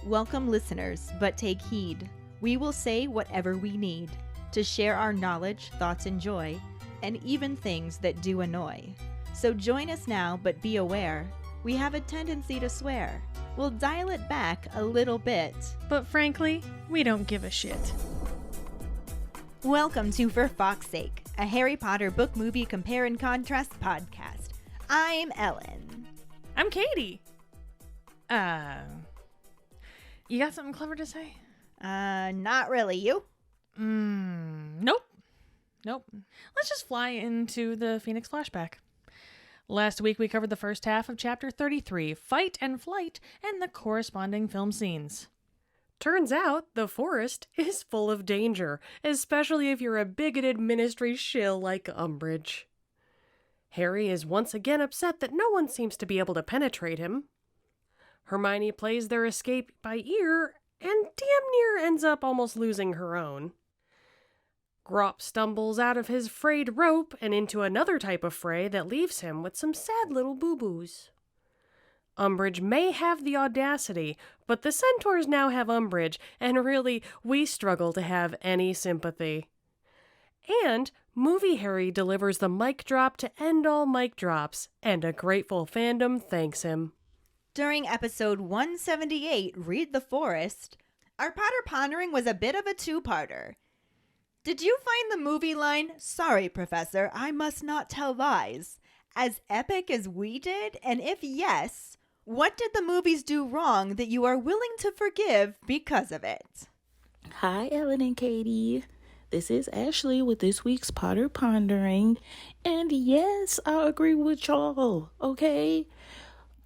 Welcome listeners, but take heed. We will say whatever we need to share our knowledge, thoughts, and joy, and even things that do annoy. So join us now, but be aware, we have a tendency to swear. We'll dial it back a little bit. But frankly, we don't give a shit. Welcome to For Fawkes' Sake, a Harry Potter book movie compare and contrast podcast. I'm Ellen. I'm Keighty. You got something clever to say? Not really. You? Nope. Let's just fly into the Phoenix flashback. Last week we covered the first half of chapter 33, Fight and Flight, and the corresponding film scenes. Turns out the forest is full of danger, especially if you're a bigoted ministry shill like Umbridge. Harry is once again upset that no one seems to be able to penetrate him. Hermione plays their escape by ear and damn near ends up almost losing her own. Grop stumbles out of his frayed rope and into another type of fray that leaves him with some sad little boo-boos. Umbridge may have the audacity, but the Centaurs now have Umbridge, and really, we struggle to have any sympathy. And Movie Harry delivers the mic drop to end all mic drops, and a grateful fandom thanks him. During episode 178, Read the Forest, our Potter Pondering was a bit of a two-parter. Did you find the movie line, "Sorry, Professor, I must not tell lies," as epic as we did? And if yes, what did the movies do wrong that you are willing to forgive because of it? Hi, Ellen and Keighty. This is Ashley with this week's Potter Pondering. And yes, I agree with y'all, okay?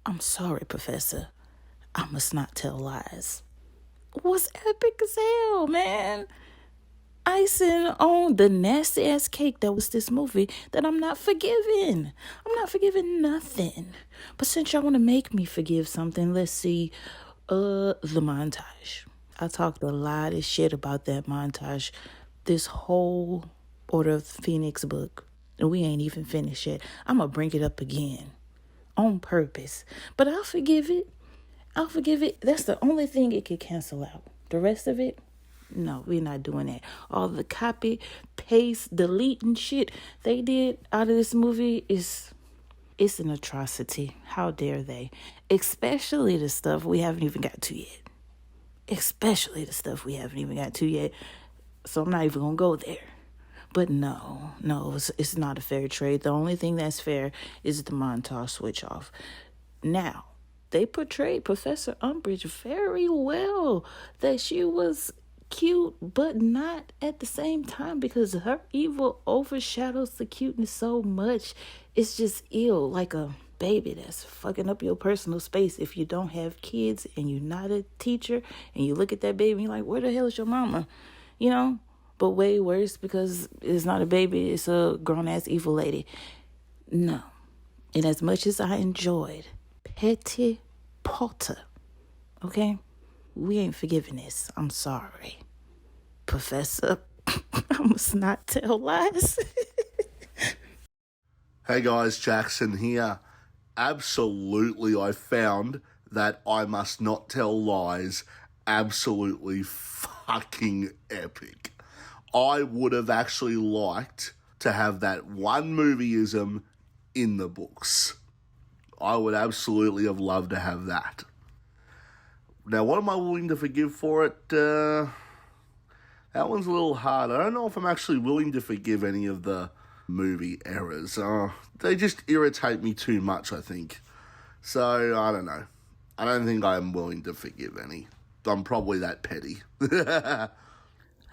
I'm sorry, Professor. I must not tell lies. Was epic as hell, man. Icing on the nasty ass cake that was this movie that I'm not forgiving. I'm not forgiving nothing. But since y'all want to make me forgive something, let's see. The montage. I talked a lot of shit about that montage this whole Order of the Phoenix book. And we ain't even finished yet. I'm going to bring it up again. On purpose. But I'll forgive it. That's the only thing it could cancel out. The rest of it, no, we're not doing that. All the copy, paste, delete and shit they did out of this movie it's an atrocity. How dare they? Especially the stuff we haven't even got to yet. So I'm not even going to go there. But no, it's not a fair trade. The only thing that's fair is the montage switch off. Now, they portrayed Professor Umbridge very well. That she was cute, but not at the same time, because her evil overshadows the cuteness so much. It's just ill, like a baby that's fucking up your personal space. If you don't have kids and you're not a teacher and you look at that baby and you're like, where the hell is your mama? You know? But way worse, because it's not a baby, it's a grown-ass evil lady. No. And as much as I enjoyed Petty Potter, okay, we ain't forgiving this. I'm sorry. Professor, I must not tell lies. Hey guys, Jackson here. Absolutely, I found that I must not tell lies absolutely fucking epic. I would have actually liked to have that one movieism in the books. I would absolutely have loved to have that. Now, what am I willing to forgive for it? That one's a little hard. I don't know if I'm actually willing to forgive any of the movie errors. They just irritate me too much, I think. So, I don't know. I don't think I'm willing to forgive any. I'm probably that petty.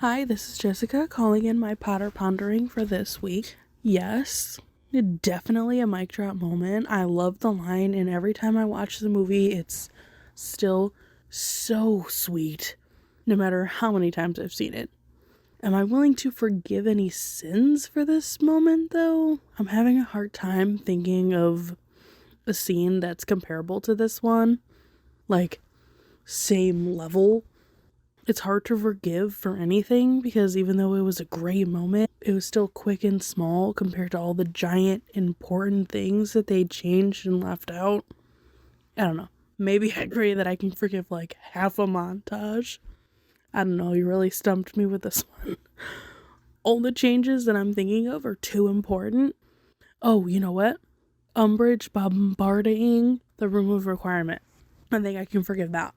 Hi, this is Jessica calling in my Potter Pondering for this week. Yes, definitely a mic drop moment. I love the line, and every time I watch the movie, it's still so sweet, no matter how many times I've seen it. Am I willing to forgive any sins for this moment, though? I'm having a hard time thinking of a scene that's comparable to this one. Like, same level. It's hard to forgive for anything, because even though it was a great moment, it was still quick and small compared to all the giant, important things that they changed and left out. I don't know. Maybe I agree that I can forgive like half a montage. I don't know, you really stumped me with this one. All the changes that I'm thinking of are too important. Oh, you know what? Umbridge bombarding the room of requirement. I think I can forgive that.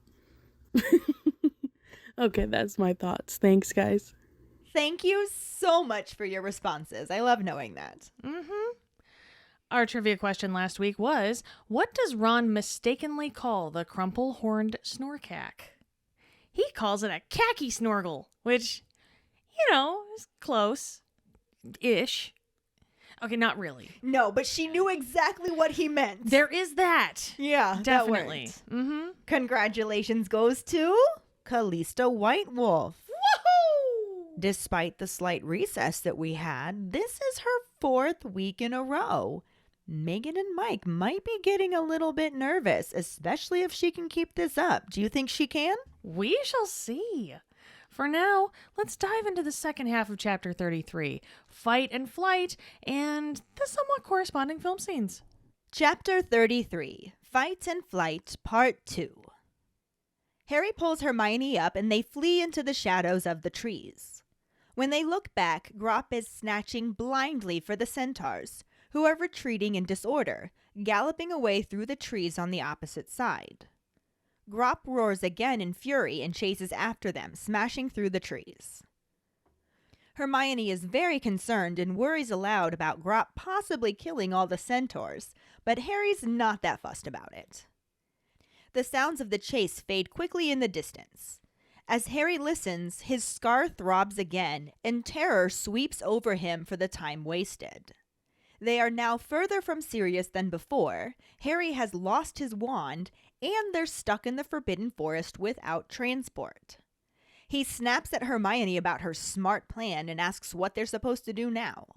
Okay, that's my thoughts. Thanks, guys. Thank you so much for your responses. I love knowing that. Our trivia question last week was, what does Ron mistakenly call the crumple-horned snorkack? He calls it a khaki snorgle, which, is close-ish. Okay, not really. No, but she knew exactly what he meant. There is that. Yeah, Definitely. Congratulations goes to Callisto Whitewolf. Woohoo! Despite the slight recess that we had, this is her 4th week in a row. Megan and Mike might be getting a little bit nervous, especially if she can keep this up. Do you think she can? We shall see. For now, let's dive into the second half of Chapter 33, Fight and Flight, and the somewhat corresponding film scenes. Chapter 33, Fight and Flight, Part 2. Harry pulls Hermione up and they flee into the shadows of the trees. When they look back, Grop is snatching blindly for the centaurs, who are retreating in disorder, galloping away through the trees on the opposite side. Grop roars again in fury and chases after them, smashing through the trees. Hermione is very concerned and worries aloud about Grop possibly killing all the centaurs, but Harry's not that fussed about it. The sounds of the chase fade quickly in the distance. As Harry listens, his scar throbs again, and terror sweeps over him for the time wasted. They are now further from Sirius than before. Harry has lost his wand, and they're stuck in the Forbidden Forest without transport. He snaps at Hermione about her smart plan and asks what they're supposed to do now.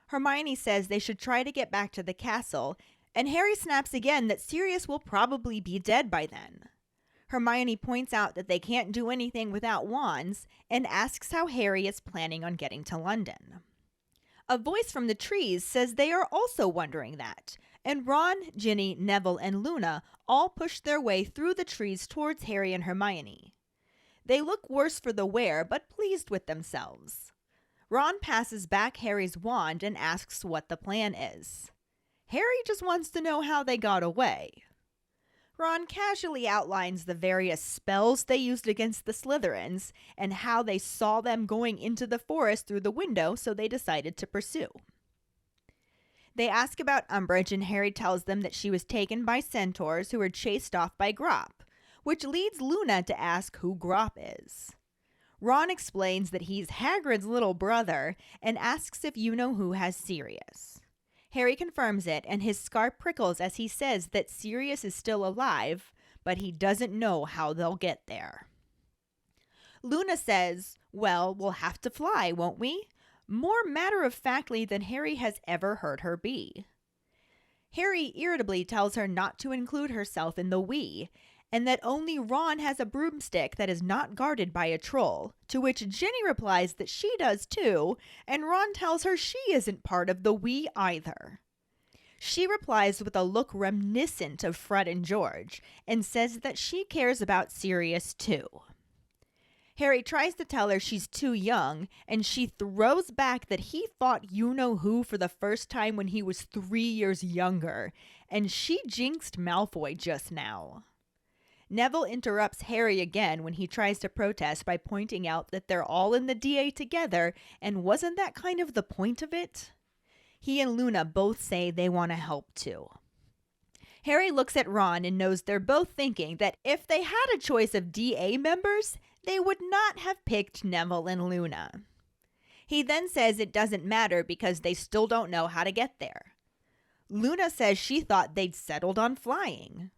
Hermione says they should try to get back to the castle, and Harry snaps again that Sirius will probably be dead by then. Hermione points out that they can't do anything without wands and asks how Harry is planning on getting to London. A voice from the trees says they are also wondering that, and Ron, Ginny, Neville, and Luna all push their way through the trees towards Harry and Hermione. They look worse for the wear, but pleased with themselves. Ron passes back Harry's wand and asks what the plan is. Harry just wants to know how they got away. Ron casually outlines the various spells they used against the Slytherins and how they saw them going into the forest through the window, so they decided to pursue. They ask about Umbridge, and Harry tells them that she was taken by centaurs who were chased off by Grop, which leads Luna to ask who Grop is. Ron explains that he's Hagrid's little brother and asks if you-know-who has Sirius. Harry confirms it, and his scar prickles as he says that Sirius is still alive, but he doesn't know how they'll get there. Luna says, well, we'll have to fly, won't we? More matter-of-factly than Harry has ever heard her be. Harry irritably tells her not to include herself in the we, and that only Ron has a broomstick that is not guarded by a troll, to which Ginny replies that she does too, and Ron tells her she isn't part of the we either. She replies with a look reminiscent of Fred and George, and says that she cares about Sirius too. Harry tries to tell her she's too young, and she throws back that he fought you-know-who for the first time when he was 3 years younger, and she jinxed Malfoy just now. Neville interrupts Harry again when he tries to protest by pointing out that they're all in the DA together, and wasn't that kind of the point of it? He and Luna both say they want to help too. Harry looks at Ron and knows they're both thinking that if they had a choice of DA members, they would not have picked Neville and Luna. He then says it doesn't matter because they still don't know how to get there. Luna says she thought they'd settled on flying.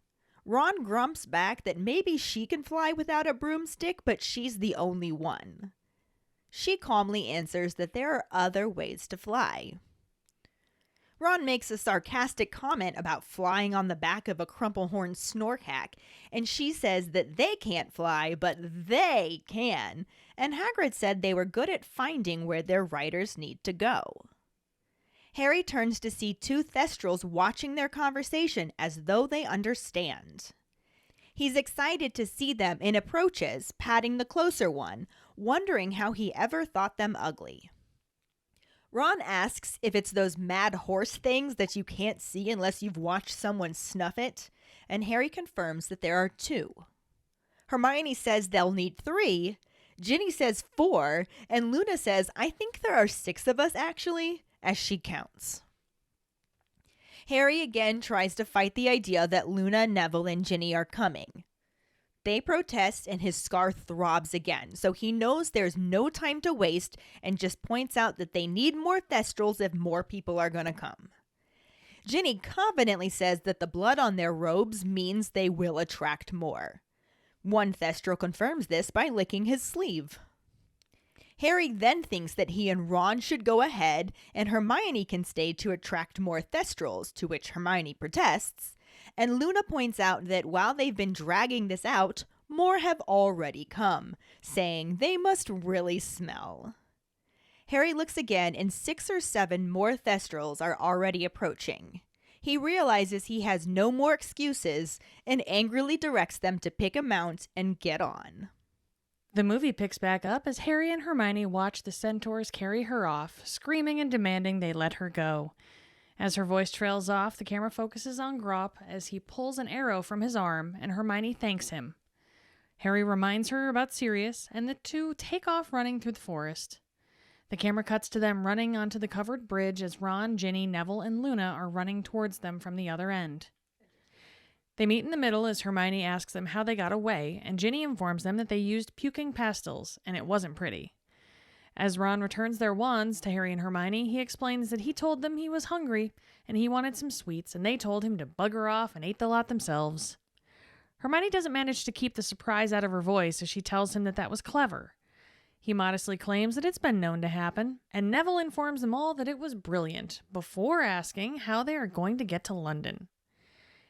Ron grumps back that maybe she can fly without a broomstick, but she's the only one. She calmly answers that there are other ways to fly. Ron makes a sarcastic comment about flying on the back of a crumplehorn snorkack, and she says that they can't fly, but they can, and Hagrid said they were good at finding where their riders need to go. Harry turns to see two Thestrals watching their conversation as though they understand. He's excited to see them and approaches, patting the closer one, wondering how he ever thought them ugly. Ron asks if it's those mad horse things that you can't see unless you've watched someone snuff it, and Harry confirms that there are 2. Hermione says they'll need 3, Ginny says 4, and Luna says, I think there are 6 of us actually, as she counts. Harry again tries to fight the idea that Luna, Neville, and Ginny are coming. They protest and his scar throbs again, so he knows there's no time to waste and just points out that they need more Thestrals if more people are going to come. Ginny confidently says that the blood on their robes means they will attract more. One Thestral confirms this by licking his sleeve. Harry then thinks that he and Ron should go ahead and Hermione can stay to attract more Thestrals, to which Hermione protests, and Luna points out that while they've been dragging this out, more have already come, saying they must really smell. Harry looks again and 6 or 7 more Thestrals are already approaching. He realizes he has no more excuses and angrily directs them to pick a mount and get on. The movie picks back up as Harry and Hermione watch the centaurs carry her off, screaming and demanding they let her go. As her voice trails off, the camera focuses on Grop as he pulls an arrow from his arm, and Hermione thanks him. Harry reminds her about Sirius, and the 2 take off running through the forest. The camera cuts to them running onto the covered bridge as Ron, Ginny, Neville, and Luna are running towards them from the other end. They meet in the middle as Hermione asks them how they got away, and Ginny informs them that they used puking pastils, and it wasn't pretty. As Ron returns their wands to Harry and Hermione, he explains that he told them he was hungry, and he wanted some sweets, and they told him to bugger off and ate the lot themselves. Hermione doesn't manage to keep the surprise out of her voice as she tells him that that was clever. He modestly claims that it's been known to happen, and Neville informs them all that it was brilliant, before asking how they are going to get to London.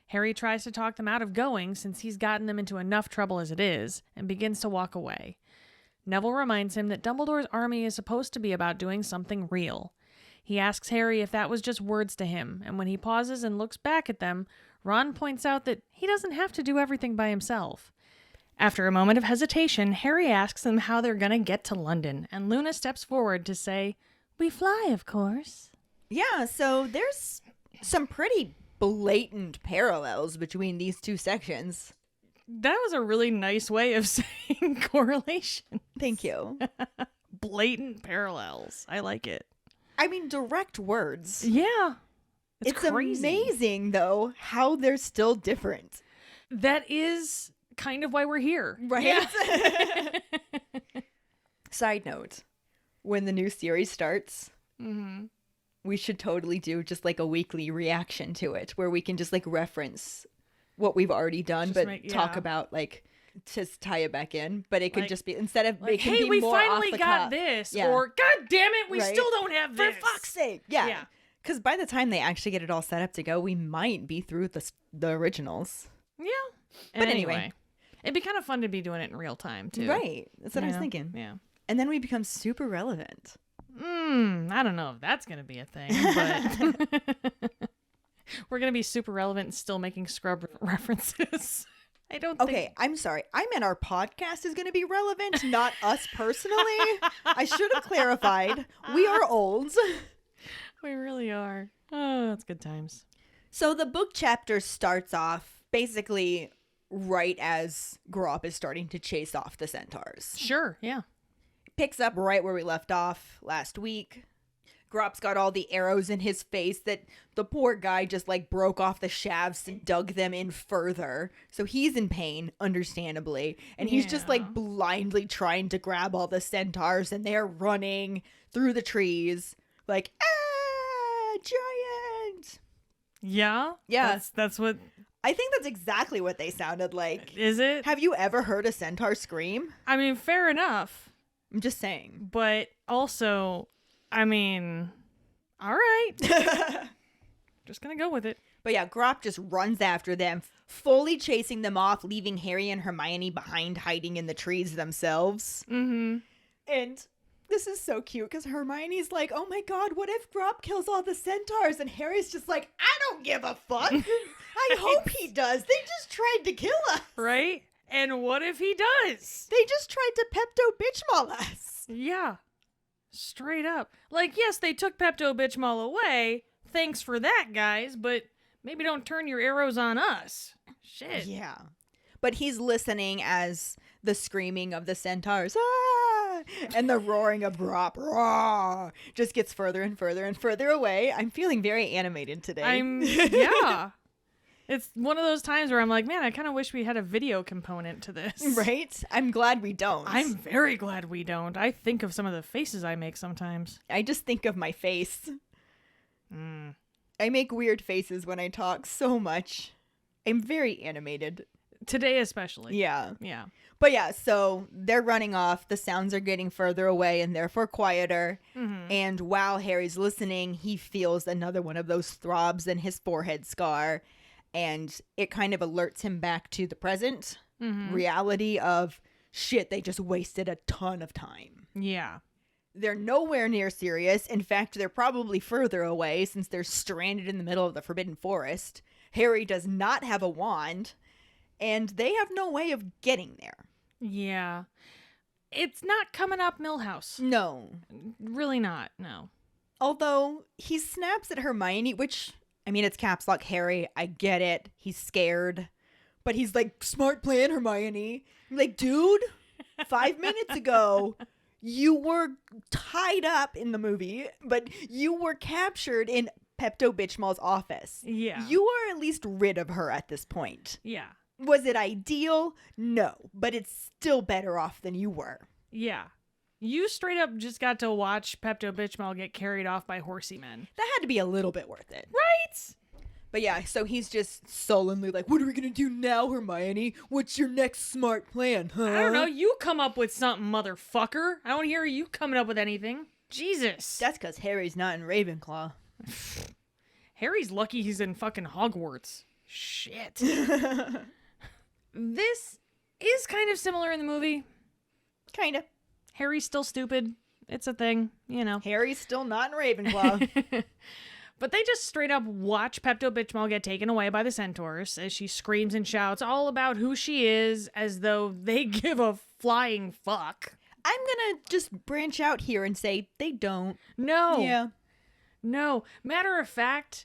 Harry tries to talk them out of going since he's gotten them into enough trouble as it is, and begins to walk away. Neville reminds him that Dumbledore's army is supposed to be about doing something real. He asks Harry if that was just words to him, and when he pauses and looks back at them, Ron points out that he doesn't have to do everything by himself. After a moment of hesitation, Harry asks them how they're going to get to London, and Luna steps forward to say, "We fly, of course." Yeah, so there's some pretty blatant parallels between these 2 sections. That was a really nice way of saying correlation. Thank you. Blatant parallels. I like it. I mean, direct words. Yeah. It's crazy. amazing, though, how they're still different. That is kind of why we're here. Right? Yeah. Side note, when the new series starts, we should totally do just like a weekly reaction to it where we can just like reference what we've already done, Just but talk about like just tie it back in. But it could Like- just be instead of Like, it can hey, be we more finally off the got cuff. this. Yeah. Or, God damn it, we Right? still don't have this. For fuck's sake. Yeah. Yeah. Because by the time they actually get it all set up to go, we might be through the originals. Yeah. But anyway. It'd be kind of fun to be doing it in real time, too. Right. That's what I was Yeah. thinking. Yeah. And then we become super relevant. I don't know if that's going to be a thing, but we're going to be super relevant and still making Scrub references. I don't think... Okay, I'm sorry. I meant our podcast is going to be relevant, not us personally. I should have clarified. We are old. We really are. Oh, that's good times. So the book chapter starts off basically right as Grop is starting to chase off the centaurs. Sure, yeah. Picks up right where we left off last week. Grop's got all the arrows in his face that the poor guy just like broke off the shafts and dug them in further. So he's in pain, understandably. And he's just like blindly trying to grab all the centaurs and they're running through the trees like, giant. Yeah? Yeah. That's what... I think that's exactly what they sounded like. Is it? Have you ever heard a centaur scream? I mean, fair enough. I'm just saying. But also, I mean, all right. Just gonna go with it. But yeah, Grop just runs after them, fully chasing them off, leaving Harry and Hermione behind, hiding in the trees themselves. Mm-hmm. And This is so cute because Hermione's like, oh my god, what if Grop kills all the centaurs? And Harry's just like, I don't give a fuck. I hope he does. They just tried to kill us. Right? And what if he does? They just tried to Pepto-Bismol us. Yeah. Straight up. Like, yes, they took Pepto-Bismol away. Thanks for that, guys, but maybe don't turn your arrows on us. Shit. Yeah. But he's listening as the screaming of the centaurs, ah, and the roaring of Grop, rah, just gets further and further and further away. I'm feeling very animated today. Yeah. It's one of those times where I'm like, man, I kind of wish we had a video component to this. Right? I'm glad we don't. I'm very glad we don't. I think of some of the faces I make sometimes. I just think of my face. I make weird faces when I talk so much. I'm very animated. Today especially. Yeah. Yeah. But yeah, so they're running off. The sounds are getting further away and therefore quieter. Mm-hmm. And while Harry's listening, he feels another one of those throbs in his forehead scar. And it kind of alerts him back to the present reality of, shit, they just wasted a ton of time. Yeah. They're nowhere near serious. In fact, they're probably further away since they're stranded in the middle of the Forbidden Forest. Harry does not have a wand, and they have no way of getting there. Yeah. It's not coming up Millhouse. No. Really not, no. Although he snaps at Hermione, which, I mean, it's caps lock Harry. I get it. He's scared. But he's like, smart plan, Hermione. I'm like, dude, 5 minutes ago, you were tied up in the movie, but you were captured in Pepto-Bismol's office. Yeah. You are at least rid of her at this point. Yeah. Was it ideal? No, but it's still better off than you were. Yeah. You straight up just got to watch Pepto-Bismol get carried off by horsey men. That had to be a little bit worth it. Right? But yeah, so he's just sullenly like, what are we going to do now, Hermione? What's your next smart plan, huh? I don't know. You come up with something, motherfucker. I don't hear you coming up with anything. Jesus. That's because Harry's not in Ravenclaw. Harry's lucky he's in fucking Hogwarts. Shit. This is kind of similar in the movie. Kind of. Harry's still stupid. It's a thing, you know. Harry's still not in Ravenclaw. But they just straight up watch Pepto-Bismol get taken away by the centaurs as she screams and shouts all about who she is as though they give a flying fuck. I'm going to just branch out here and say they don't. No. Yeah. No. Matter of fact,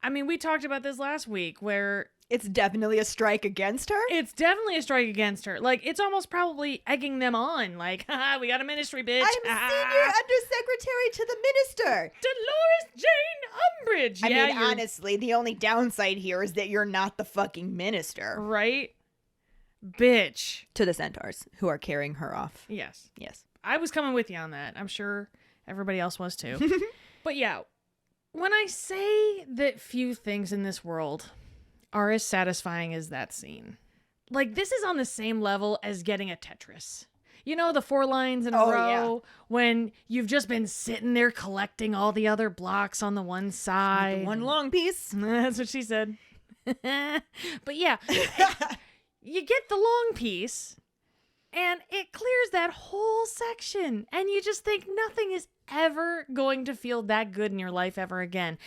I mean, we talked about this last week where It's definitely a strike against her. it's definitely a strike against her. Like, it's almost probably egging them on. Like, haha, we got a ministry, bitch. I'm senior undersecretary to the minister. Dolores Jane Umbridge. I Yeah, mean, you're honestly, the only downside here is that you're not the fucking minister. right. Bitch. To the centaurs who are carrying her off. Yes. Yes. I was coming with you on that. I'm sure everybody else was too. But yeah, when I say that few things in this world are as satisfying as that scene, like, this is on the same level as getting a Tetris. You know, the 4 lines in a row when you've just been sitting there collecting all the other blocks on the one side. The one long piece. That's what she said. But yeah, you get the long piece and it clears that whole section and you just think nothing is ever going to feel that good in your life ever again.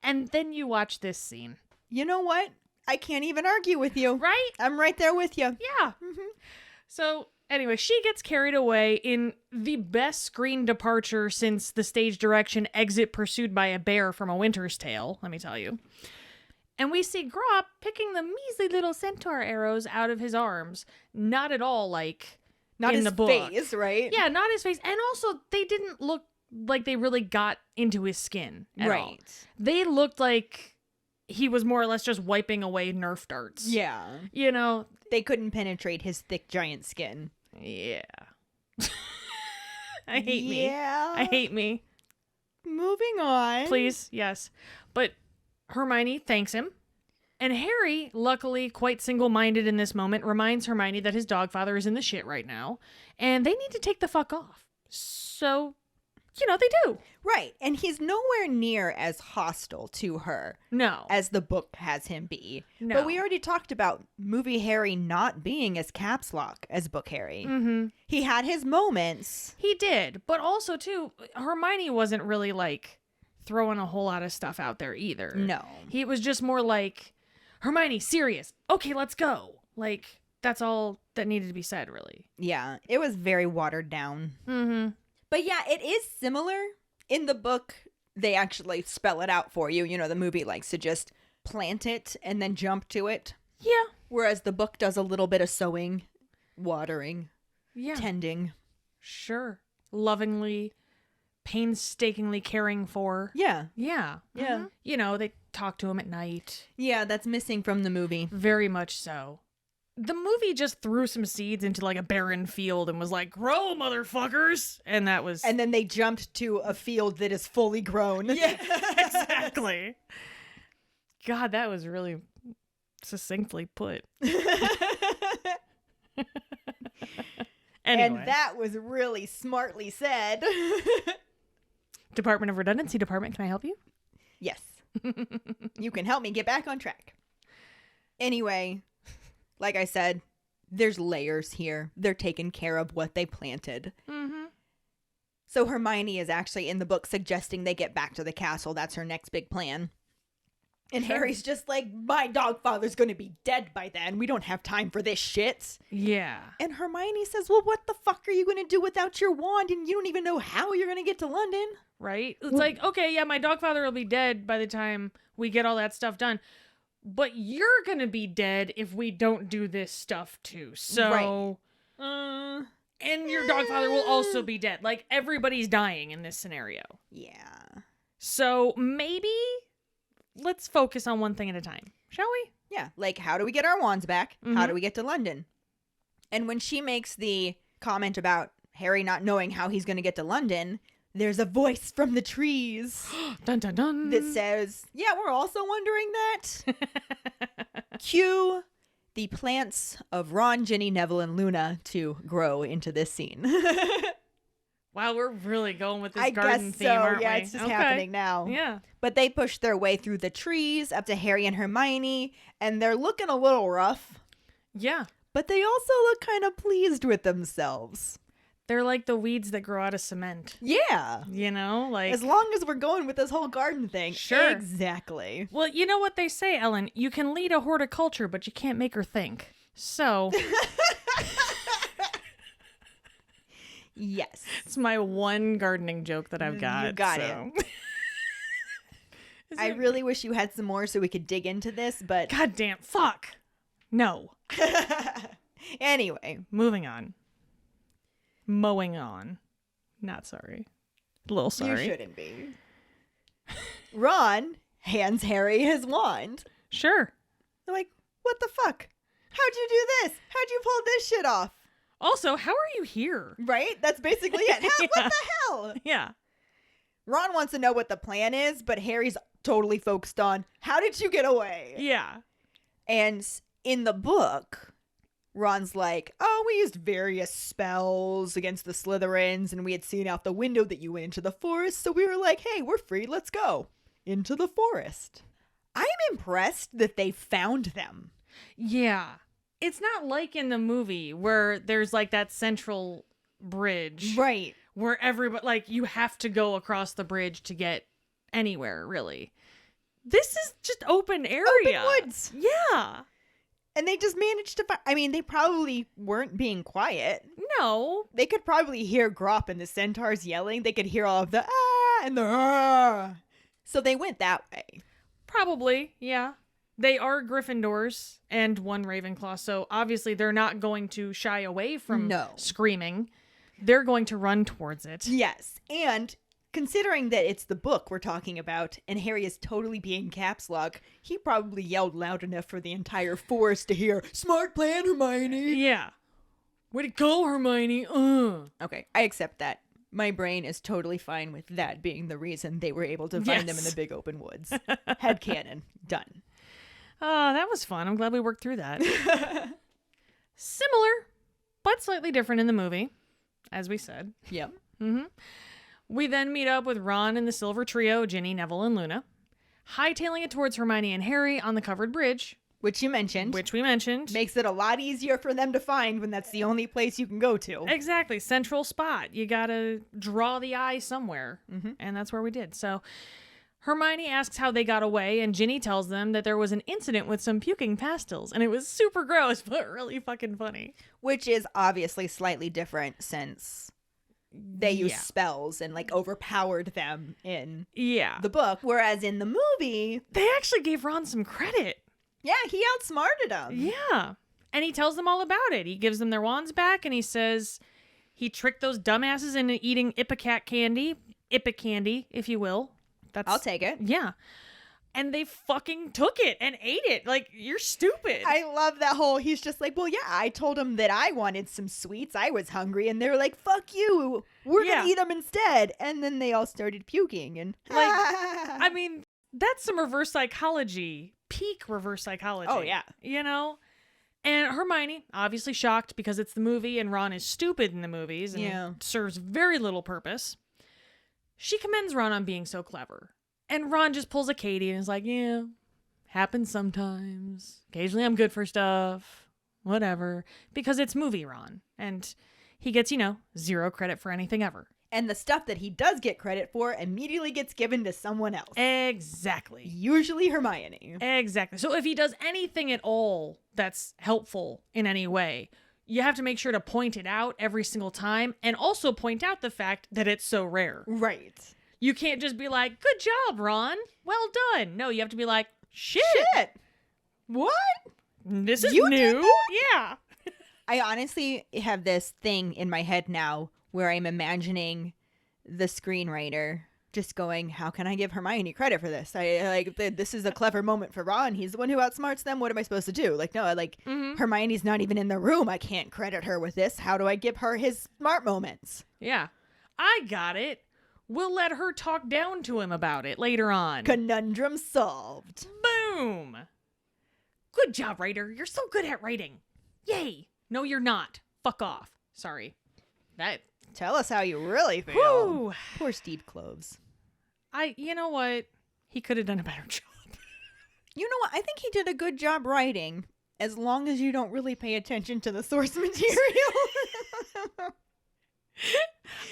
And then you watch this scene. You know what? I can't even argue with you. Right? I'm right there with you. Yeah. So anyway, she gets carried away in the best screen departure since the stage direction Exit Pursued by a Bear from A Winter's Tale, let me tell you. And we see Grop picking the measly little centaur arrows out of his arms. Not at all like Not in his the book. face, right? Yeah, not his face. And also, they didn't look like they really got into his skin at all. Right. They looked like he was more or less just wiping away Nerf darts. Yeah. You know? They couldn't penetrate his thick giant skin. Yeah. I hate me. Yeah. I hate me. Moving on. Please, yes. But Hermione thanks him. And Harry, luckily quite single-minded in this moment, reminds Hermione that his dogfather is in the shit right now. And they need to take the fuck off. So they do. Right. And he's nowhere near as hostile to her No. as the book has him be. No. But we already talked about movie Harry not being as caps lock as book Harry. Mm-hmm. He had his moments. He did. But also, too, Hermione wasn't really, like, throwing a whole lot of stuff out there either. No. He was just more like, Hermione, serious. Okay, let's go. Like, that's all that needed to be said, really. Yeah, it was very watered down. Mm-hmm. But yeah, it is similar. In the book, they actually spell it out for you. You know, the movie likes to just plant it and then jump to it. Yeah. Whereas the book does a little bit of sowing, watering, Yeah. tending. Sure. Lovingly, painstakingly caring for. Yeah. Yeah. Yeah. Mhm. They talk to him at night. Yeah, that's missing from the movie. Very much so. The movie just threw some seeds into like a barren field and was like, grow, motherfuckers. And that was. And then they jumped to a field that is fully grown. Yeah, exactly. God, that was really succinctly put. Anyway. And that was really smartly said. Department of Redundancy Department, can I help you? Yes. You can help me get back on track. Anyway, like I said, there's layers here. They're taking care of what they planted. Mm-hmm. So Hermione is actually in the book suggesting they get back to the castle. That's her next big plan. And Sure. Harry's just like, my dogfather's going to be dead by then. We don't have time for this shit. Yeah. And Hermione says, well, what the fuck are you going to do without your wand? And you don't even know how you're going to get to London. Right? It's like, okay, yeah, my dogfather will be dead by the time we get all that stuff done. But you're going to be dead if we don't do this stuff too. So, and your dogfather will also be dead. Like, everybody's dying in this scenario. Yeah. So maybe let's focus on one thing at a time, shall we? Yeah. Like, how do we get our wands back? How Mhm. do we get to London? And when she makes the comment about Harry not knowing how he's going to get to London, there's a voice from the trees Dun dun dun. that says, yeah, we're also wondering that. Cue the plants of Ron, Ginny, Neville, and Luna to grow into this scene. Wow, we're really going with this I garden guess theme, so. aren't Yeah, we? it's just Okay. happening now. Yeah. But they push their way through the trees up to Harry and Hermione, and they're looking a little rough, Yeah. but they also look kind of pleased with themselves. They're like the weeds that grow out of cement. Yeah. Like, As long as we're going with this whole garden thing. Sure. Exactly. well, you know what they say, Ellen? You can lead a horticulture, but you can't make her think. So, Yes. it's my one gardening joke that I've got. You got it. I really wish you had some more so we could dig into this, but God damn, fuck. No. anyway. Moving on. Mowing on. Not sorry. A little sorry. You shouldn't be. Ron hands Harry his wand. Sure. They're like, what the fuck? How'd you do this? How'd you pull this shit off? Also, how are you here? Right? That's basically it. Yeah. What the hell? Yeah. Ron wants to know what the plan is, but Harry's totally focused on, how did you get away? Yeah. And in the book, Ron's like, oh, we used various spells against the Slytherins, and we had seen out the window that you went into the forest, so we were like, hey, we're free, let's go. Into the forest. I'm impressed that they found them. Yeah. It's not like in the movie where there's like that central bridge. Right. Where everybody, like, you have to go across the bridge to get anywhere, really. This is just open area. Open woods. Yeah. And they just managed to find, I mean, they probably weren't being quiet. No. They could probably hear Grop and the centaurs yelling. They could hear all of the ah and the ah. So they went that way. Probably, yeah. They are Gryffindors and one Ravenclaw, so obviously they're not going to shy away from No. screaming. They're going to run towards it. Yes. And considering that it's the book we're talking about and Harry is totally being caps lock, he probably yelled loud enough for the entire forest to hear, smart plan, Hermione. Yeah. Way to go, Hermione. Okay, I accept that. My brain is totally fine with that being the reason they were able to find them in Yes. the big open woods. Headcanon. Done. Oh, that was fun. I'm glad we worked through that. Similar, but slightly different in the movie, as we said. Yep. We then meet up with Ron and the Silver Trio, Ginny, Neville, and Luna, hightailing it towards Hermione and Harry on the covered bridge. Which you mentioned. Which we mentioned. Makes it a lot easier for them to find when that's the only place you can go to. Exactly. Central spot. You gotta draw the eye somewhere. And that's where we did. So Hermione asks how they got away, and Ginny tells them that there was an incident with some puking pastils, and it was super gross, but really fucking funny. Which is obviously slightly different since they used spells and like overpowered them in the book. Whereas in the movie, they actually gave Ron some credit. Yeah, he outsmarted them. Yeah. And he tells them all about it. He gives them their wands back, and he says he tricked those dumbasses into eating Ipecac candy. Ipic candy, if you will. I'll take it. Yeah. And they fucking took it and ate it. Like, you're stupid. I love that whole, he's just like, well, yeah, I told him that I wanted some sweets. I was hungry. And they were like, fuck you. We're going to eat them instead. And then they all started puking. And like, I mean, that's some reverse psychology. Peak reverse psychology. Oh, yeah. You know? And Hermione, obviously shocked because it's the movie and Ron is stupid in the movies and serves very little purpose. She commends Ron on being so clever. And Ron just pulls a Keighty and is like, yeah, happens sometimes. Occasionally I'm good for stuff. Whatever. Because it's movie Ron. And he gets, 0 credit for anything ever. And the stuff that he does get credit for immediately gets given to someone else. Exactly. Usually Hermione. Exactly. So if he does anything at all that's helpful in any way, you have to make sure to point it out every single time and also point out the fact that it's so rare. Right. You can't just be like, good job, Ron. Well done. No, you have to be like, shit. What? This is You new. did that? Yeah. I honestly have this thing in my head now where I'm imagining the screenwriter just going, how can I give Hermione credit for this? This is a clever moment for Ron. He's the one who outsmarts them. What am I supposed to do? Hermione's not even in the room. I can't credit her with this. How do I give her his smart moments? Yeah. I got it. We'll let her talk down to him about it later on. Conundrum solved. Boom. Good job, writer. You're so good at writing. Yay. No, you're not. Fuck off. Sorry. Tell us how you really feel. Whew. Poor Steve Kloves. You know what? He could have done a better job. You know what? I think he did a good job writing, as long as you don't really pay attention to the source material.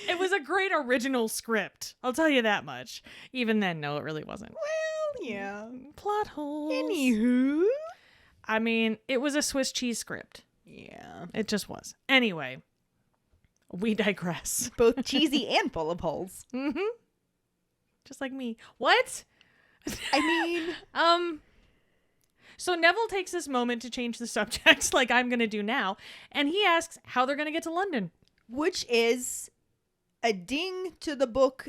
It was a great original script. I'll tell you that much. Even then, no, it really wasn't. Well, yeah. Plot holes. Anywho. I mean, it was a Swiss cheese script. Yeah. It just was. Anyway, we digress. Both cheesy and full of holes. Mm-hmm. Just like me. What? I mean... So Neville takes this moment to change the subject, like I'm going to do now, and he asks how they're going to get to London. Which is a ding to the book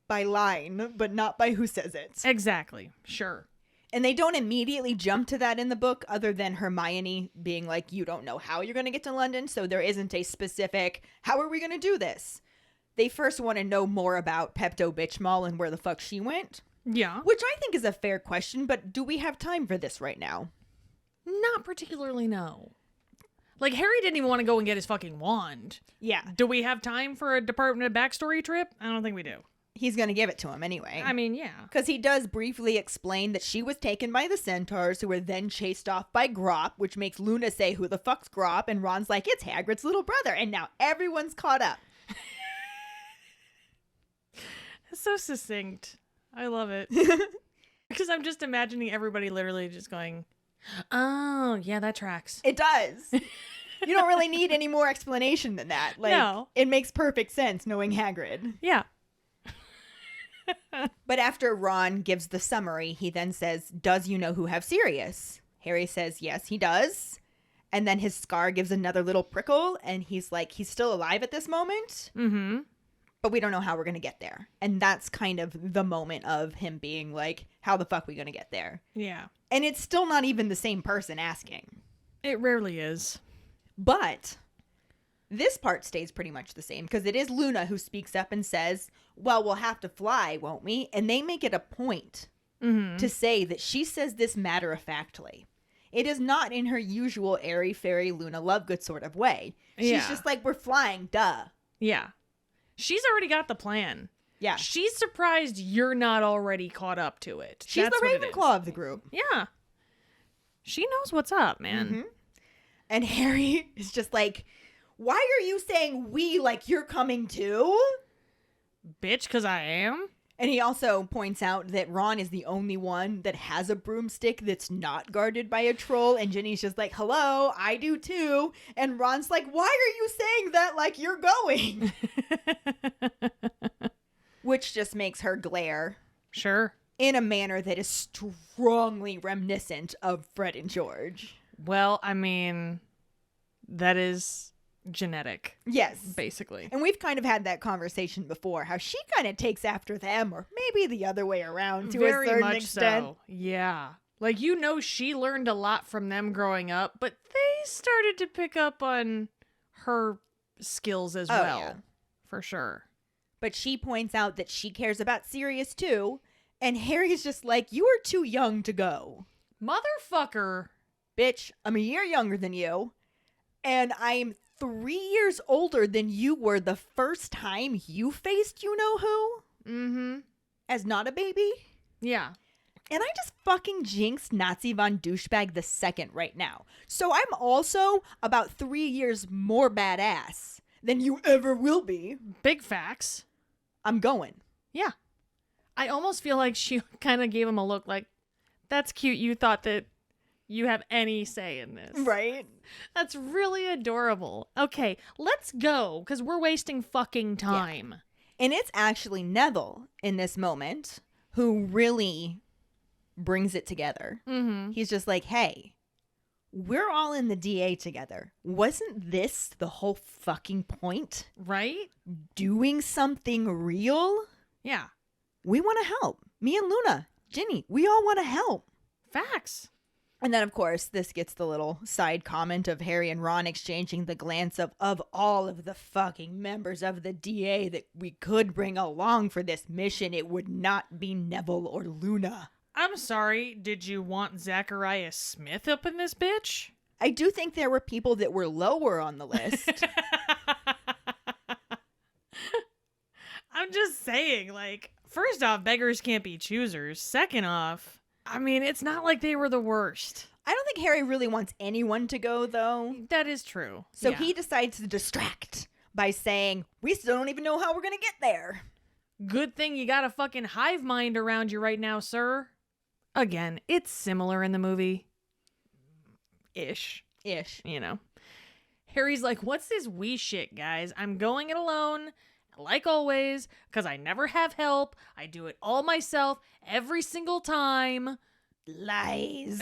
by line, but not by who says it. Exactly. Sure. And they don't immediately jump to that in the book, other than Hermione being like, you don't know how you're going to get to London, so there isn't a specific, how are we going to do this? They first want to know more about Pepto-Bitchmol and where the fuck she went. Yeah. Which I think is a fair question, but do we have time for this right now? Not particularly, no. Like, Harry didn't even want to go and get his fucking wand. Yeah. Do we have time for a Department of Backstory trip? I don't think we do. He's going to give it to him anyway. I mean, yeah. Because he does briefly explain that she was taken by the centaurs, who were then chased off by Grop, which makes Luna say, who the fuck's Grop? And Ron's like, it's Hagrid's little brother. And now everyone's caught up. So succinct. I love it. Because I'm just imagining everybody literally just going, oh, yeah, that tracks. It does. You don't really need any more explanation than that. Like, no. It makes perfect sense knowing Hagrid. Yeah. But after Ron gives the summary, he then says, does you know who have Sirius? Harry says, yes, he does. And then his scar gives another little prickle, and he's like, he's still alive at this moment. Mm-hmm. But we don't know how we're going to get there. And that's kind of the moment of him being like, how the fuck are we going to get there? Yeah. And it's still not even the same person asking. It rarely is. But this part stays pretty much the same, because it is Luna who speaks up and says, well, we'll have to fly, won't we? And they make it a point to say that she says this matter-of-factly. It is not in her usual airy-fairy Luna Lovegood sort of way. She's just like, we're flying, duh. Yeah. She's already got the plan. Yeah. She's surprised you're not already caught up to it. She's That's the what it is. Ravenclaw of the group. Yeah. She knows what's up, man. Mhm. And Harry is just like, why are you saying we like you're coming too? Bitch, because I am. And he also points out that Ron is the only one that has a broomstick that's not guarded by a troll. And Ginny's just like, hello, I do too. And Ron's like, why are you saying that like you're going? Which just makes her glare Sure. in a manner that is strongly reminiscent of Fred and George. Well, I mean, that is genetic, Yes. basically. And we've kind of had that conversation before, how she kind of takes after them, or maybe the other way around to Very a certain much extent. so. Yeah. Like, she learned a lot from them growing up, but they started to pick up on her skills as well. Yeah. For sure. But she points out that she cares about Sirius too, and Harry's just like, you are too young to go. Motherfucker. Bitch, I'm a year younger than you, and I'm 3 years older than you were the first time you faced you-know-who Mm-hmm. as not a baby. Yeah. And I just fucking jinxed Nazi von Douchebag the second right now. So I'm also about 3 years more badass than you ever will be. Big facts. I'm going. Yeah. I almost feel like she kind of gave him a look like, that's cute. You thought that you have any say in this. Right? That's really adorable. Okay, let's go, because we're wasting fucking time. And it's actually Neville in this moment who really brings it together. Mm-hmm. He's just like, hey, we're all in the DA together. Wasn't this the whole fucking point? Right? Doing something real? Yeah. We want to help. Me and Luna, Ginny, we all want to help. Facts. And then, of course, this gets the little side comment of Harry and Ron exchanging the glance of all of the fucking members of the DA that we could bring along for this mission. It would not be Neville or Luna. I'm sorry, did you want Zachariah Smith up in this bitch? I do think there were people that were lower on the list. I'm just saying, like, first off, beggars can't be choosers. Second off, I mean, it's not like they were the worst. I don't think Harry really wants anyone to go, though. That is true. So Yeah. he decides to distract by saying, we still don't even know how we're going to get there. Good thing you got a fucking hive mind around you right now, sir. Again, it's similar in the movie. Ish. You know. Harry's like, what's this we shit, guys? I'm going it alone, like always, because I never have help. I do it all myself every single time. Lies.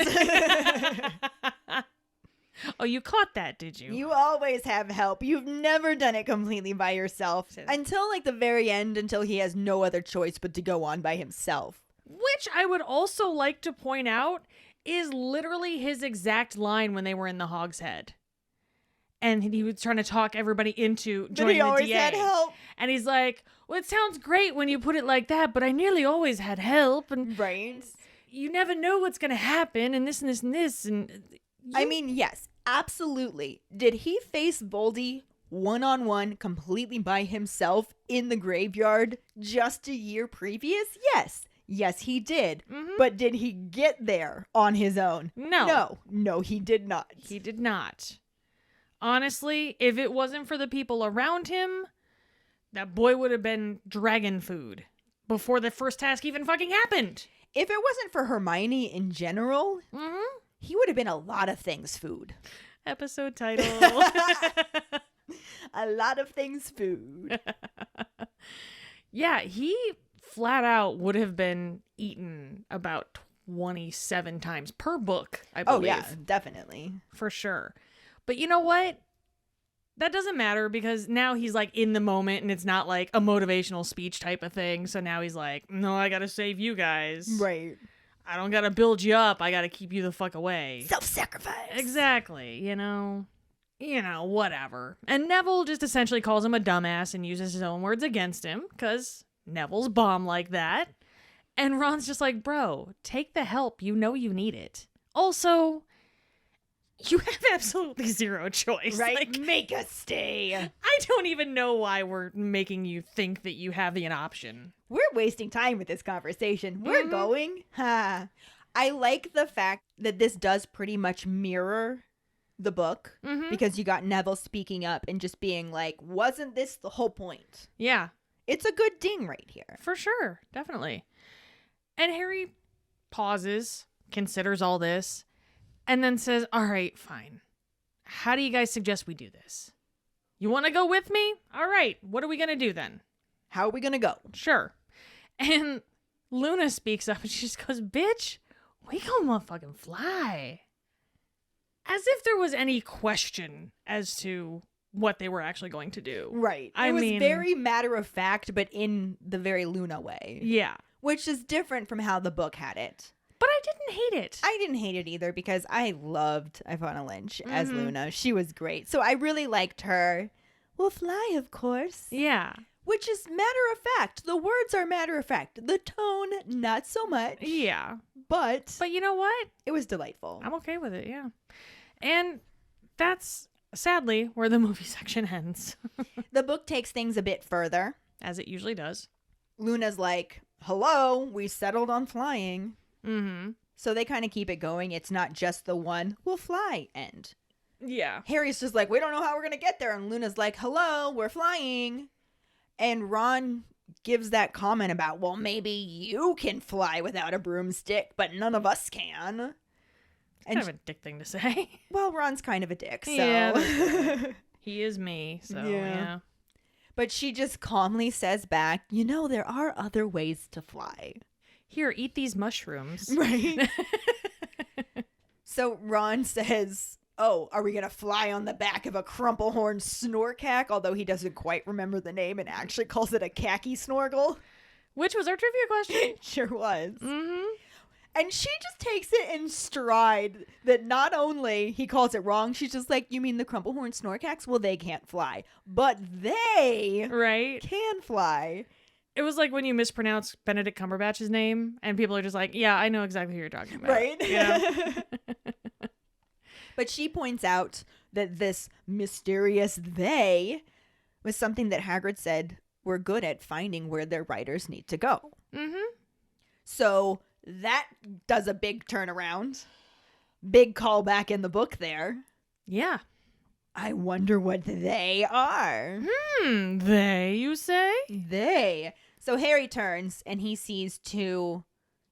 Oh, you caught that, did you? You always have help. You've never done it completely by yourself. Until like the very end, until he has no other choice but to go on by himself. Which I would also like to point out is literally his exact line when they were in the Hog's Head. And he was trying to talk everybody into joining But he always the DA. had help. And he's like, well, it sounds great when you put it like that, but I nearly always had help. And Right? you never know what's going to happen and this and this and this. And I mean, yes, absolutely. Did he face Voldy one-on-one completely by himself in the graveyard just a year previous? Yes. Yes, he did. Mhm. But did he get there on his own? No. No, he did not. He did not. Honestly, if it wasn't for the people around him, that boy would have been dragon food before the first task even fucking happened. If it wasn't for Hermione in general, Mm-hmm. he would have been a lot of things food. Episode title. A lot of things food. Yeah, he flat out would have been eaten about 27 times per book, I believe. Oh, yeah, definitely. For sure. But you know what? That doesn't matter because now he's like in the moment and it's not like a motivational speech type of thing. So now he's like, no, I gotta save you guys. Right. I don't gotta build you up. I gotta keep you the fuck away. Self-sacrifice. Exactly. You know, whatever. And Neville just essentially calls him a dumbass and uses his own words against him because Neville's bomb like that. And Ron's just like, bro, take the help. You know you need it. Also, you have absolutely zero choice. Right? Like, Make us stay. I don't even know why we're making you think that you have an option. We're wasting time with this conversation. We're Mhm. going. Ha. I like the fact that this does pretty much mirror the book Mhm. because you got Neville speaking up and just being like, wasn't this the whole point? Yeah, It's a good ding right here. for sure. Definitely. And Harry pauses, considers all this, and then says, all right, fine. How do you guys suggest we do this? You want to go with me? All right. What are we going to do then? How are we going to go? Sure. And Luna speaks up and she just goes, bitch, we gonna motherfucking fly. As if there was any question as to what they were actually going to do. Right. I It was mean- very matter of fact, but in the very Luna way, Yeah. which is different from how the book had it. But I didn't hate it. I didn't hate it either because I loved Ivana Lynch as Mhm. Luna. She was great. So I really liked her. We'll fly, of course. Yeah. Which is matter of fact. The words are matter of fact. The tone, not so much. Yeah. But But you know what? it was delightful. I'm okay with it, yeah. And that's sadly where the movie section ends, The book takes things a bit further. as it usually does. Luna's like, hello, we settled on flying. Mm-hmm. So they kind of keep it going. It's not just the one, we'll fly end. Yeah. Harry's just like, we don't know how we're going to get there. And Luna's like, hello, we're flying. And Ron gives that comment about, well, maybe you can fly without a broomstick, but none of us can. Kind of a dick thing to say. Well, Ron's kind of a dick, so. Yeah, He is me, so Yeah. yeah. But she just calmly says back, you know, there are other ways to fly. Here, eat these mushrooms. Right. So Ron says, oh, are we going to fly on the back of a crumplehorn snorkack? Although he doesn't quite remember the name and actually calls it a khaki snorkel. Which was our trivia question. Sure was. Mm-hmm. And she just takes it in stride that not only he calls it wrong, she's just like, you mean the crumplehorn snorkacks? Well, they can't fly. But they Right? can fly. It was like when you mispronounce Benedict Cumberbatch's name and people are just like, yeah, I know exactly who you're talking about. Right? Yeah. But she points out that this mysterious they was something that Hagrid said were good at finding where their riders need to go. Mm-hmm. So that does a big turnaround. Big callback in the book there. Yeah. I wonder what they are. They, you say? They. So Harry turns and he sees two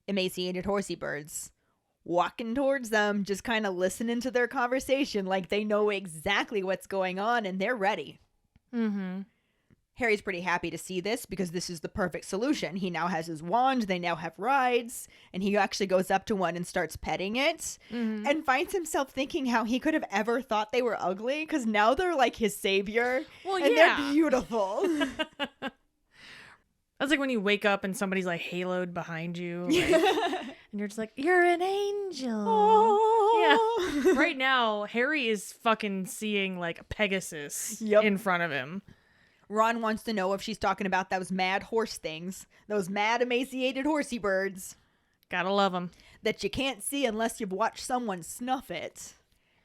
emaciated horsey birds walking towards them, just kind of listening to their conversation like they know exactly what's going on and they're ready. Mm-hmm. Harry's pretty happy to see this because this is the perfect solution. He now has his wand, they now have rides, and he actually goes up to one and starts petting it and finds himself thinking how he could have ever thought they were ugly because now they're like his savior Well, and yeah. they're beautiful. That's like when you wake up and somebody's like haloed behind you. Like, and you're just like, you're an angel. Yeah. Right now, Harry is fucking seeing like a Pegasus Yep. in front of him. Ron wants to know if she's talking about those mad horse things, those mad emaciated horsey birds Gotta love him. that you can't see unless you've watched someone snuff it.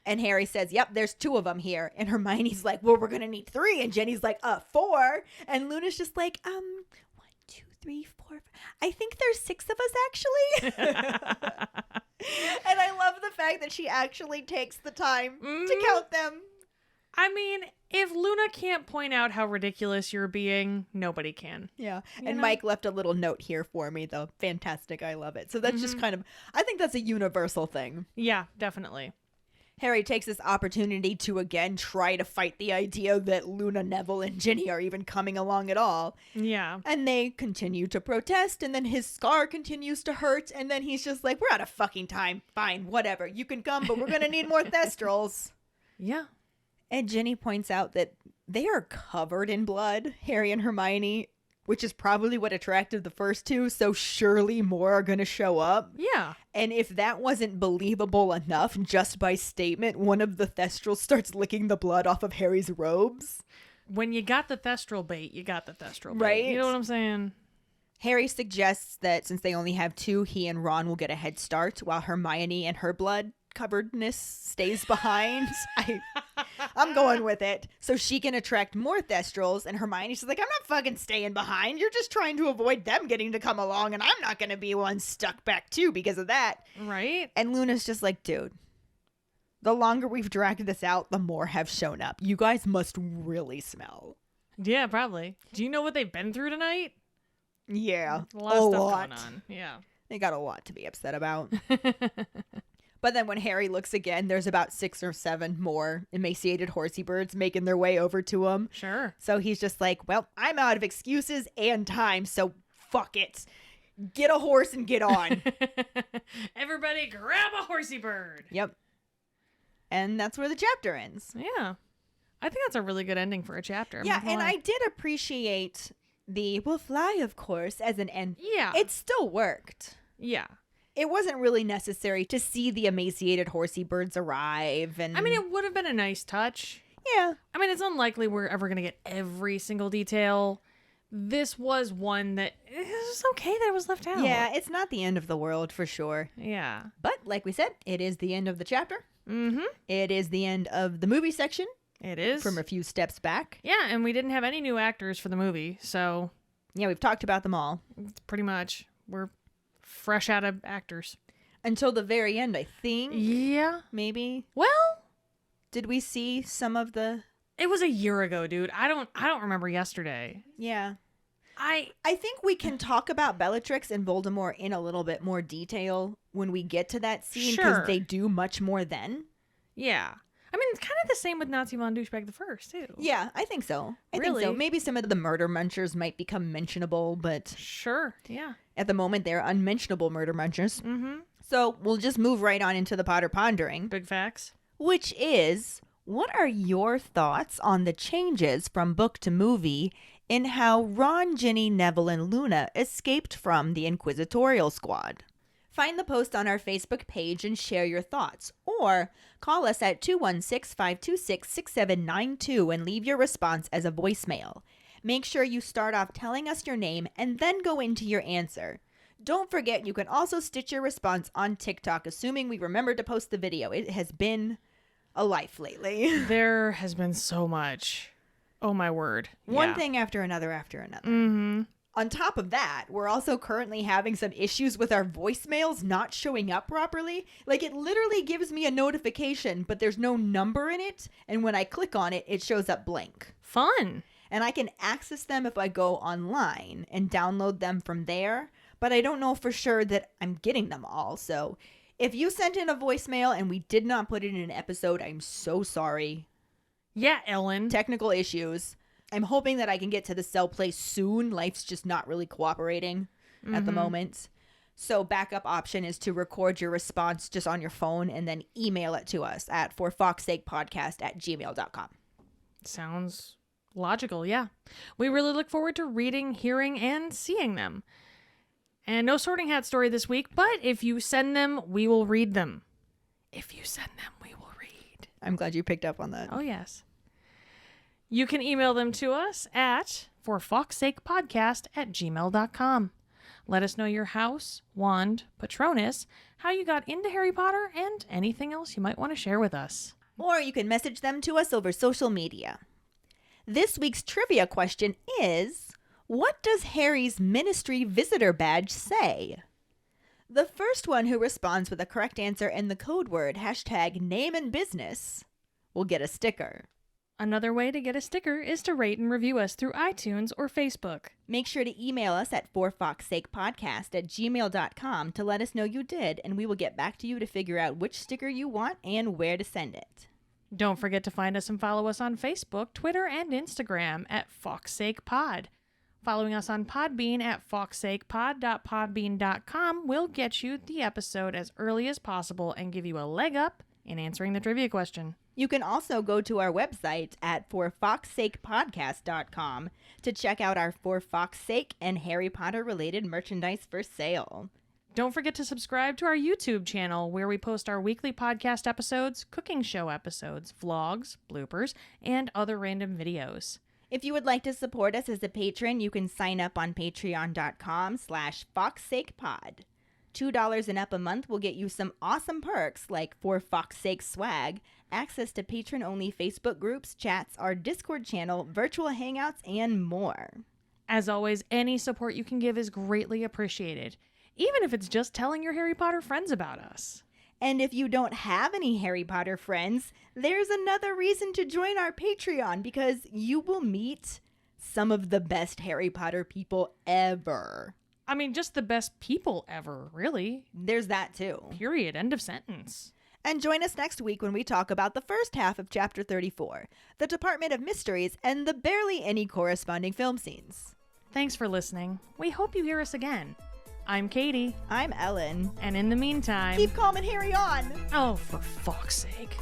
And Harry says, yep, there's two of them here. And Hermione's like, well, we're going to need three. And Jenny's like, 4. And Luna's just like, 1, 2, 3, 4. I think there's 6 of us, actually. And I love the fact that she actually takes the time to count them. I mean, if Luna can't point out how ridiculous you're being, nobody can. Yeah. You And know? Mike left a little note here for me, though. Fantastic. I love it. So that's just kind of, I think that's a universal thing. Yeah, definitely. Harry takes this opportunity to again try to fight the idea that Luna, Neville, and Ginny are even coming along at all. Yeah. And they continue to protest, and then his scar continues to hurt, and then he's just like, we're out of fucking time. Fine, whatever. You can come, but we're going to need more Thestrals. Yeah. And Ginny points out that they are covered in blood, Harry and Hermione, which is probably what attracted the first two, so surely more are going to show up. Yeah. And if that wasn't believable enough, just by statement, one of the Thestrals starts licking the blood off of Harry's robes. When you got the Thestral bait, you got the Thestral bait. Right? You know what I'm saying? Harry suggests that since they only have 2, he and Ron will get a head start while Hermione and her blood coveredness stays behind. I'm going with it. So she can attract more Thestrals, and Hermione's just like, I'm not fucking staying behind. You're just trying to avoid them getting to come along, and I'm not going to be one stuck back too because of that. Right? And Luna's just like, dude, the longer we've dragged this out, the more have shown up. You guys must really smell. Yeah, probably. Do you know what they've been through tonight? Yeah. A lot of stuff going on. Yeah. They got a lot to be upset about. But then when Harry looks again, there's about 6 or 7 more emaciated horsey birds making their way over to him. Sure. So he's just like, well, I'm out of excuses and time, so fuck it. Get a horse and get on. Everybody grab a horsey bird. Yep. And that's where the chapter ends. Yeah. I think that's a really good ending for a chapter. Yeah, and I did appreciate the we'll fly, of course, as an end. Yeah. It still worked. Yeah. It wasn't really necessary to see the emaciated horsey birds arrive. And I mean, it would have been a nice touch. yeah. I mean, it's unlikely we're ever going to get every single detail. This was one that it was okay that it was left out. Yeah, it's not the end of the world for sure. Yeah. But like we said, it is the end of the chapter. Mm-hmm. It is the end of the movie section It is. from a few steps back. Yeah, and we didn't have any new actors for the movie, so Yeah, we've talked about them all. it's pretty much we're fresh out of actors. Until the very end, I think. Yeah. Maybe. Well, Did we see some of the... it was a year ago, dude. I don't remember yesterday. Yeah. I think we can talk about Bellatrix and Voldemort in a little bit more detail when we get to that scene, because Sure. they do much more then. yeah. I mean, it's kind of the same with Nazi von Douchebag the First, too. Yeah, I think so. I think so. Really? Maybe some of the murder munchers might become mentionable, but Sure. Yeah. at the moment they're unmentionable murder munchers. Mm-hmm. So we'll just move right on into the Potter Pondering, Big facts. which is, what are your thoughts on the changes from book to movie in how Ron, Ginny, Neville, and Luna escaped from the Inquisitorial Squad? Find the post on our Facebook page and share your thoughts, or call us at 216-526-6792 and leave your response as a voicemail. Make sure you start off telling us your name and then go into your answer. Don't forget, you can also stitch your response on TikTok, assuming we remember to post the video. It has been a life lately. There has been so much. Oh, my word. One Yeah. thing after another after another. Mm-hmm. On top of that, we're also currently having some issues with our voicemails not showing up properly. Like, it literally gives me a notification, but there's no number in it. And when I click on it, it shows up blank. Fun. And I can access them if I go online and download them from there. But I don't know for sure that I'm getting them all. So if you sent in a voicemail and we did not put it in an episode, I'm so sorry. Yeah, Ellen. Technical issues. I'm hoping that I can get to the cell place soon. Life's just not really cooperating at the moment. So backup option is to record your response just on your phone and then email it to us at forfawkesakepodcast@gmail.com. Sounds logical, yeah. We really look forward to reading, hearing, and seeing them. And no Sorting Hat story this week, but if you send them, we will read them. If you send them, we will read. I'm glad you picked up on that. Oh, yes. You can email them to us at forfawkesakepodcast@gmail.com. Let us know your house, wand, Patronus, how you got into Harry Potter, and anything else you might want to share with us. Or you can message them to us over social media. This week's trivia question is, what does Harry's Ministry Visitor Badge say? The first one who responds with a correct answer and the code word #NameAndBusiness will get a sticker. Another way to get a sticker is to rate and review us through iTunes or Facebook. Make sure to email us at forfawkesakepodcast@gmail.com to let us know you did, and we will get back to you to figure out which sticker you want and where to send it. Don't forget to find us and follow us on Facebook, Twitter, and Instagram at FawkesSakePod. Following us on Podbean at fawkesakepod.podbean.com will get you the episode as early as possible and give you a leg up in answering the trivia question. You can also go to our website at forfawkesakepodcast.com to check out our For Fawkes Sake and Harry Potter related merchandise for sale. Don't forget to subscribe to our YouTube channel where we post our weekly podcast episodes, cooking show episodes, vlogs, bloopers, and other random videos. If you would like to support us as a patron, you can sign up on patreon.com/FawkesSakePod. $2 and up a month will get you some awesome perks like for Fawkes' sake swag, access to patron-only Facebook groups, chats, our Discord channel, virtual hangouts, and more. As always, any support you can give is greatly appreciated, even if it's just telling your Harry Potter friends about us. And if you don't have any Harry Potter friends, there's another reason to join our Patreon because you will meet some of the best Harry Potter people ever. I mean, just the best people ever, really. There's that too. Period. End of sentence. And join us next week when we talk about the first half of Chapter 34, the Department of Mysteries, and the barely any corresponding film scenes. Thanks for listening. We hope you hear us again. I'm Katie. I'm Ellen. And in the meantime... Keep calm and Harry on! Oh, for fuck's sake.